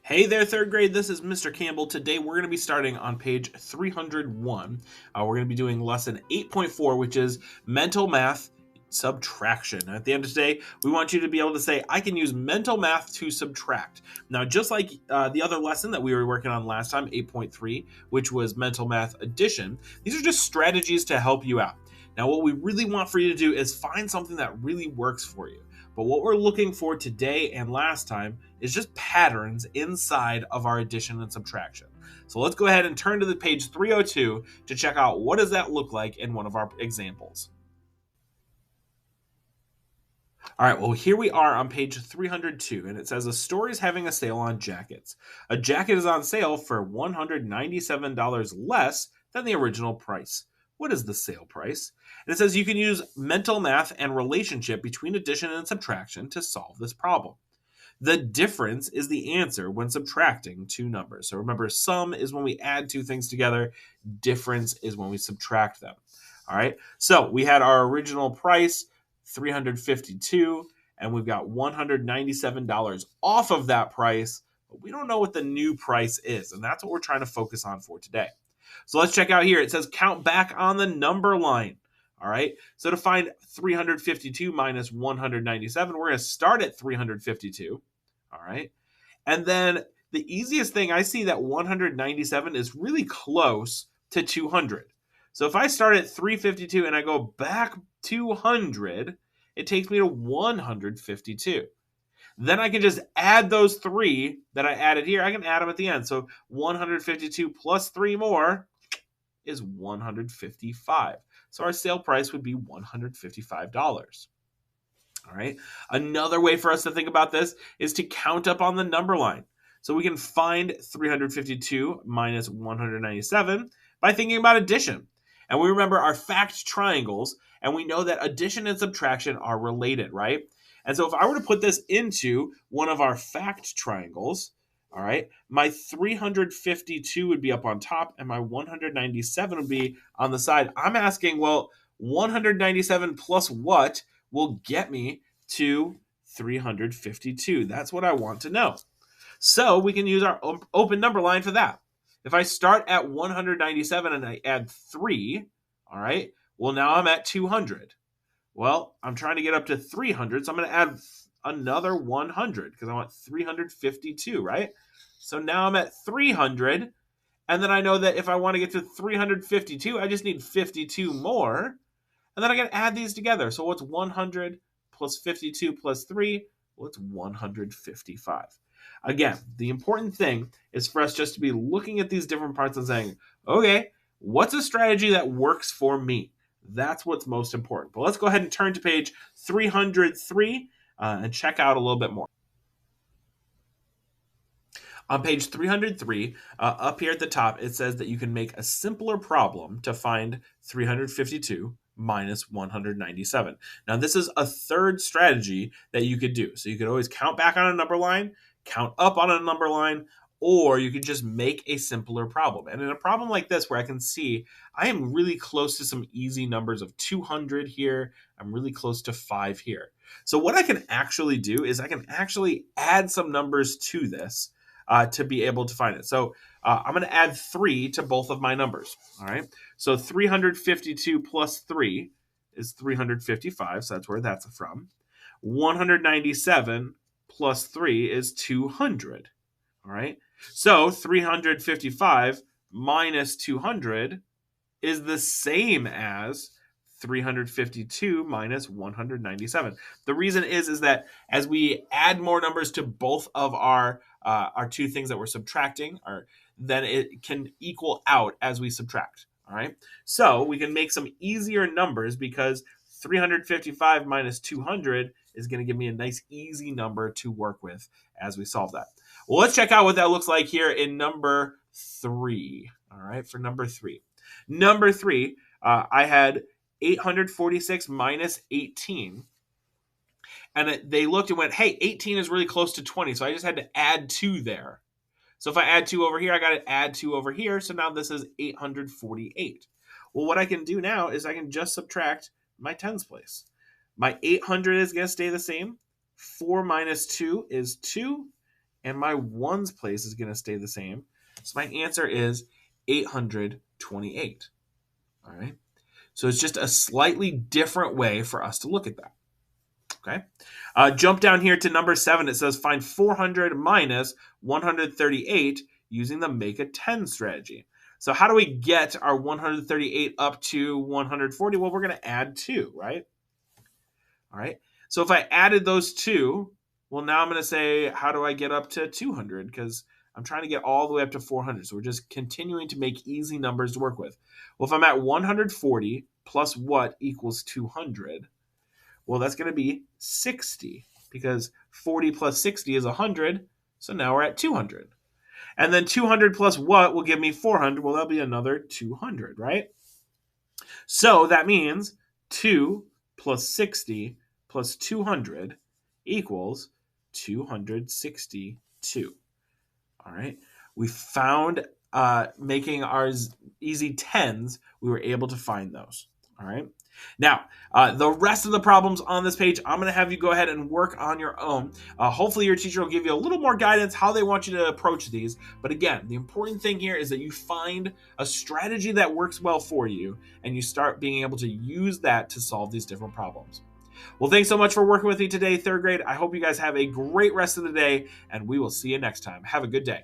Hey there, third grade. This is Mr. Campbell. Today we're going to be starting on page 301. We're going to be doing lesson 8.4, which is mental math subtraction. At the end of today, we want you to be able to say, I can use mental math to subtract. Now, just like the other lesson that we were working on last time, 8.3, which was mental math addition, these are just strategies to help you out. Now, what we really want for you to do is find something that really works for you. But what we're looking for today and last time is just patterns inside of our addition and subtraction. So let's go ahead and turn to the page 302 to check out what does that look like in one of our examples. All right, well, here we are on page 302, and it says a store is having a sale on jackets. A jacket is on sale for $197 less than the original price. What is the sale price? And it says you can use mental math and relationship between addition and subtraction to solve this problem. The difference is the answer when subtracting two numbers. So remember, sum is when we add two things together. Difference is when we subtract them. All right, so we had our original price, $352, and we've got $197 off of that price, but we don't know what the new price is, and that's what we're trying to focus on for today. So let's check out here. It says count back on the number line. All right, so to find 352 minus 197, we're going to start at 352. All right, and then the easiest thing, I see that 197 is really close to 200. So if I start at 352 and I go back 200, it takes me to 152. Then I can just add those three that I added here. I can add them at the end. So 152 plus three more is 155. So our sale price would be $155. All right. Another way for us to think about this is to count up on the number line. So we can find 352 minus 197 by thinking about addition. And we remember our fact triangles, and we know that addition and subtraction are related, right? And so if I were to put this into one of our fact triangles, all right, my 352 would be up on top, and my 197 would be on the side. I'm asking, well, 197 plus what will get me to 352? That's what I want to know. So we can use our open number line for that. If I start at 197 and I add 3, all right, well, now I'm at 200. Well, I'm trying to get up to 300, so I'm going to add another 100 because I want 352, right? So now I'm at 300, and then I know that if I want to get to 352, I just need 52 more, and then I got to add these together. So what's 100 plus 52 plus 3? Well, it's 155. Again, the important thing is for us just to be looking at these different parts and saying, okay, what's a strategy that works for me? That's what's most important. But let's go ahead and turn to page 303 and check out a little bit more. On page 303, up here at the top, it says that you can make a simpler problem to find 352 minus 197. Now, this is a third strategy that you could do. So you could always count back on a number line, count up on a number line, or you could just make a simpler problem. And in a problem like this, where I can see I am really close to some easy numbers of 200 here, I'm really close to 5 here. So what I can actually do is I can actually add some numbers to this to be able to find it. So I'm going to add 3 to both of my numbers. All right. So 352 plus 3 is 355. So that's where that's from. 197 plus 3 is 200. All right. So 355 minus 200 is the same as 352 minus 197. The reason is that as we add more numbers to both of our two things that we're subtracting, then it can equal out as we subtract. All right. So we can make some easier numbers because 355 minus 200 is going to give me a nice easy number to work with as we solve that. Well, let's check out what that looks like here in number 3. All right, for number 3. Number 3, I had 846 minus 18. And they looked and went, hey, 18 is really close to 20, so I just had to add 2 there. So if I add 2 over here, I got to add 2 over here, so now this is 848. Well, what I can do now is I can just subtract my tens place. My 800 is going to stay the same. 4 minus 2 is 2. and my ones place is going to stay the same. So my answer is 828. All right. So it's just a slightly different way for us to look at that. Okay. Jump down here to number 7. It says find 400 minus 138 using the make a 10 strategy. So how do we get our 138 up to 140? Well, we're going to add 2, right? All right. So if I added those 2, well, now I'm going to say, how do I get up to 200? Because I'm trying to get all the way up to 400. So we're just continuing to make easy numbers to work with. Well, if I'm at 140 plus what equals 200? Well, that's going to be 60 because 40 plus 60 is 100. So now we're at 200. And then 200 plus what will give me 400? Well, that'll be another 200, right? So that means 2 plus 60 plus 200 equals 262. All right. We found making ours easy tens, we were able to find those. All right. Now, the rest of the problems on this page, I'm going to have you go ahead and work on your own. Hopefully your teacher will give you a little more guidance how they want you to approach these. But again, the important thing here is that you find a strategy that works well for you, and you start being able to use that to solve these different problems. Well, thanks so much for working with me today, 3rd grade. I hope you guys have a great rest of the day, and we will see you next time. Have a good day.